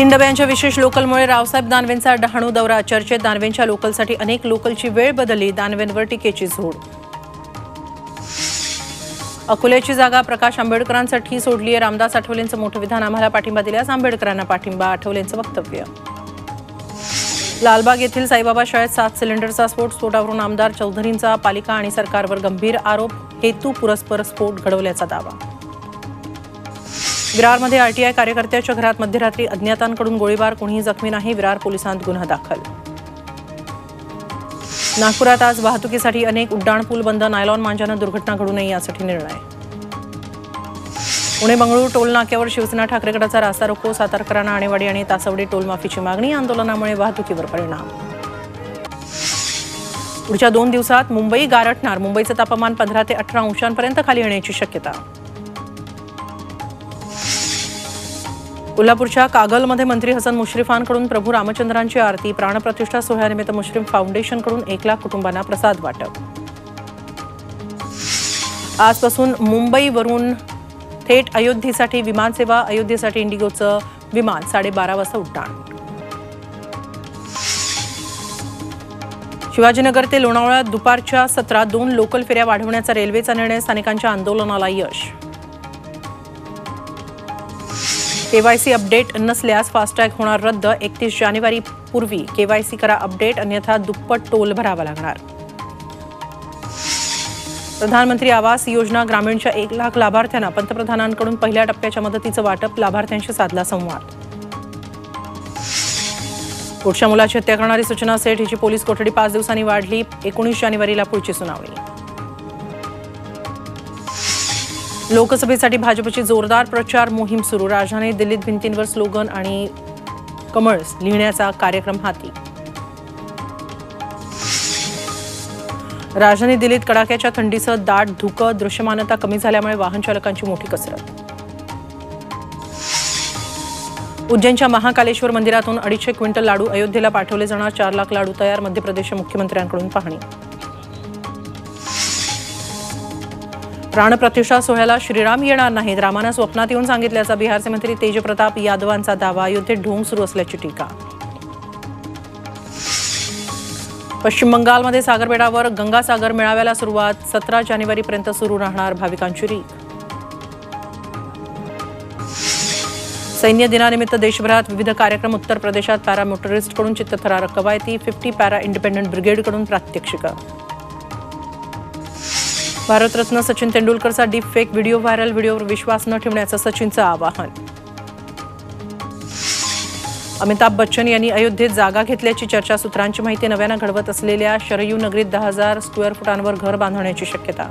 3 डब्यांच्या विशेष लोकलमुळे रावसाहेब दानवेंचा डहाणू दौरा चर्चेत. दानवेंच्या लोकलसाठी अनेक लोकलची वेळ बदलली. दानवेंवर टीकेची झोड. अकोल्याची जागा प्रकाश आंबेडकरांसाठी सोडली आहे. रामदास आठवलेंचं मोठं विधान. आम्हाला पाठिंबा दिल्यास आंबेडकरांना पाठिंबा. आठवलेंचं वक्तव्य. लालबाग येथील साईबाबा शाळेत 7 सिलेंडरचा स्फोट. स्फोटावरून आमदार चौधरींचा पालिका आणि सरकारवर गंभीर आरोप. हेतू पुरस्पर स्फोट घडवल्याचा दावा. विरारमध्ये आरटीआय कार्यकर्त्याच्या घरात मध्यरात्री अज्ञातांकडून गोळीबार. कोणीही जखमी नाही. विरार पोलिसांत गुन्हा दाखल. नागपुरात आज वाहतुकीसाठी अनेक उड्डाणपूल बंद. नायलॉन मांजानं दुर्घटना घडू नये यासाठी निर्णय. पुणे बंगळूरू टोल नाक्यावर शिवसेना ठाकरे गटाचा रास्ता रोको. सातारकरांना आणेवाडी आणि तासवडी टोल माफीची मागणी. आंदोलनामुळे वाहतुकीवर परिणाम. पुढच्या 2 दिवसात मुंबई गारठणार. मुंबईचं तापमान 15 ते 18 अंशांपर्यंत खाली येण्याची शक्यता. कोल्हापूरच्या कागलमध्ये मंत्री हसन मुश्रीफांकडून प्रभू रामचंद्रांची आरती. प्राणप्रतिष्ठा सोहळ्यानिमित्त मुश्रीफ फाउंडेशनकडून 1 लाख कुटुंबांना प्रसाद वाटप. आजपासून मुंबईवरून थेट अयोध्येसाठी विमानसेवा. अयोध्येसाठी इंडिगोचं विमान 12:30 वाजता उड्डाण. शिवाजीनगर ते लोणावळा दुपारच्या सत्रात 2 लोकल फेऱ्या वाढवण्याचा रेल्वेचा निर्णय. स्थानिकांच्या आंदोलनाला यश. केवायसी अपडेट नसल्यास फास्टॅग होणार रद्द. 31 जानेवारी पूर्वी केवायसी करा अपडेट, अन्यथा दुप्पट टोल भरावा लागणार. प्रधानमंत्री आवास योजना ग्रामीणच्या 1 लाख लाभार्थ्यांना पंतप्रधानांकडून पहिल्या टप्प्याच्या मदतीचं वाटप. लाभार्थ्यांशी साधला संवाद. पुढच्या मुलाची हत्या करणारी सूचना सेठ हिची पोलीस कोठडी 5 दिवसांनी वाढली. 19 जानेवारीला पुढची सुनावणी. लोकसभेसाठी भाजपची जोरदार प्रचार मोहीम सुरू. राजधानी दिल्लीत भिंतींवर स्लोगन आणि कमळ्स लिहिण्याचा कार्यक्रम हाती. राजधानी दिल्लीत कडाक्याच्या थंडीसह दाट धुकं. दृश्यमानता कमी झाल्यामुळे वाहन चालकांची मोठी कसरत. उज्जैनच्या महाकालेश्वर मंदिरातून 250 क्विंटल लाडू अयोध्येला पाठवले जाणार. 4 लाख लाडू तयार. मध्य प्रदेशच्या मुख्यमंत्र्यांकडून पाहणी. प्राणप्रतिष्ठा सोहळ्याला श्रीराम येणार नाहीत. रामानं स्वप्नात येऊन सांगितल्याचा बिहारचे मंत्री तेजप्रताप यादवांचा दावा. अयोध्येत ढोंग सुरू असल्याची टीका. पश्चिम बंगालमध्ये सागरबेटावर गंगासागर मेळाव्याला सुरुवात. 17 जानेवारीपर्यंत सुरू राहणार भाविकांची रीत. सैन्य दिनानिमित्त देशभरात विविध कार्यक्रम. उत्तर प्रदेशात पॅरामोटरिस्टकडून चित्तथरारक कवायती. 50 पॅरा इंडिपेंडंट ब्रिगेडकडून प्रात्यक्षिकं. भारतरत्न सचिन तेंडुलकरचा डीप फेक व्हिडिओ व्हायरल. व्हिडिओवर विश्वास न ठेवण्याचं सचिनचं आवाहन. अमिताभ बच्चन यांनी अयोध्येत जागा घेतल्याची चर्चा. सूत्रांची माहिती. नव्यानं घडवत असलेल्या शरयू नगरीत 10,000 स्क्वेअर फुटांवर घर बांधण्याची शक्यता.